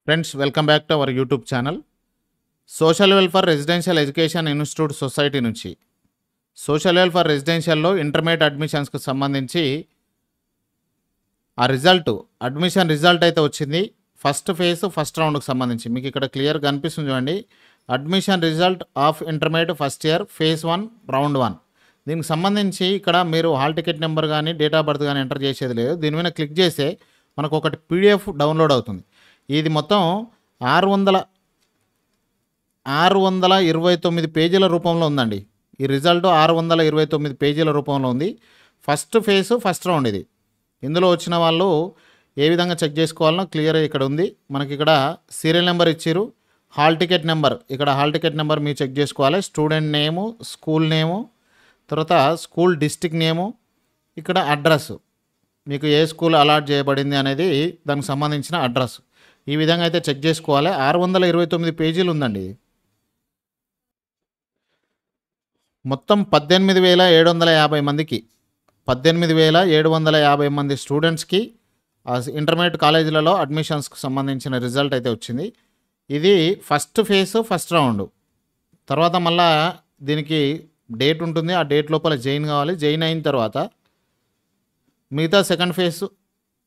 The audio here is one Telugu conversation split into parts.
Friends welcome back to our YouTube channel. Social welfare residential education institute society నుంచి సోషల్ వెల్ఫేర్ రెసిడెన్షియల్లో ఇంటర్మీడియట్ అడ్మిషన్స్కి సంబంధించి ఆ అడ్మిషన్ రిజల్ట్ అయితే వచ్చింది. ఫస్ట్ ఫేజ్ ఫస్ట్ రౌండ్కి సంబంధించి మీకు ఇక్కడ క్లియర్గా కనిపిస్తుంది చూడండి. Admission result of intermediate first year phase 1 round 1. దీనికి సంబంధించి ఇక్కడ మీరు హాల్ టికెట్ నెంబర్ కానీ డేట్ ఆఫ్ బర్త్ కానీ ఎంటర్ చేసేది లేదు. దీని మీద క్లిక్ చేస్తే మనకు ఒకటి పీడిఎఫ్ డౌన్లోడ్ అవుతుంది. ఇది మొత్తం 629 పేజీల రూపంలో ఉందండి. ఈ రిజల్ట్ 629 పేజీల రూపంలో ఉంది. ఫస్ట్ ఫేజ్ ఫస్ట్ రౌండ్ ఇది. ఇందులో వచ్చిన వాళ్ళు ఏ విధంగా చెక్ చేసుకోవాలనో క్లియర్ ఇక్కడ ఉంది. మనకి ఇక్కడ సీరియల్ నెంబర్ ఇచ్చారు, హాల్ టికెట్ నెంబర్, ఇక్కడ హాల్ టికెట్ నెంబర్ మీరు చెక్ చేసుకోవాలి. స్టూడెంట్ నేము, స్కూల్ నేము, తర్వాత స్కూల్ డిస్ట్రిక్ట్ నేము, ఇక్కడ అడ్రస్, మీకు ఏ స్కూల్ అలాట్ చేయబడింది అనేది దానికి సంబంధించిన అడ్రస్. ఈ విధంగా అయితే చెక్ చేసుకోవాలి. 629 పేజీలు ఉందండి. మొత్తం 18,750 మందికి 18,750 మంది స్టూడెంట్స్కి ఇంటర్మీడియట్ కాలేజీలలో అడ్మిషన్స్కి సంబంధించిన రిజల్ట్ అయితే వచ్చింది. ఇది ఫస్ట్ ఫేజ్ ఫస్ట్ రౌండ్. తర్వాత మళ్ళా దీనికి డేట్ ఉంటుంది. ఆ డేట్ లోపల జాయిన్ కావాలి. జాయిన్ అయిన తర్వాత మిగతా సెకండ్ ఫేజ్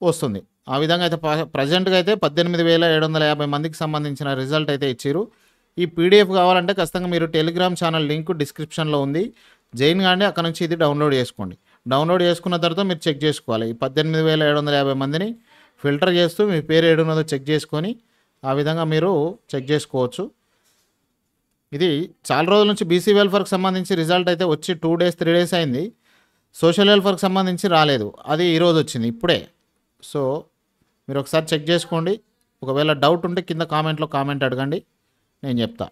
వస్తుంది. ఆ విధంగా అయితే ప్రజెంట్గా అయితే 18,750 మందికి సంబంధించిన రిజల్ట్ అయితే ఇచ్చారు. ఈ పీడిఎఫ్ కావాలంటే ఖచ్చితంగా మీరు టెలిగ్రామ్ ఛానల్ లింక్ డిస్క్రిప్షన్లో ఉంది. జాయిన్ కాండి, అక్కడ నుంచి ఇది డౌన్లోడ్ చేసుకోండి. డౌన్లోడ్ చేసుకున్న తర్వాత మీరు చెక్ చేసుకోవాలి. ఈ 18,750 మందిని ఫిల్టర్ చేస్తూ మీ పేరు ఏడున్నదో చెక్ చేసుకొని ఆ విధంగా మీరు చెక్ చేసుకోవచ్చు. ఇది చాలా రోజుల నుంచి బీసీ వెల్ఫేర్కి సంబంధించి రిజల్ట్ అయితే వచ్చి 2 days 3 days అయింది. సోషల్ వెల్ఫేర్కి సంబంధించి రాలేదు, అది ఈరోజు వచ్చింది ఇప్పుడే. సో మీరు ఒకసారి చెక్ చేసుకోండి. ఒకవేళ డౌట్ ఉంటే కింద కామెంట్లో కామెంట్ అడగండి, నేను చెప్తా.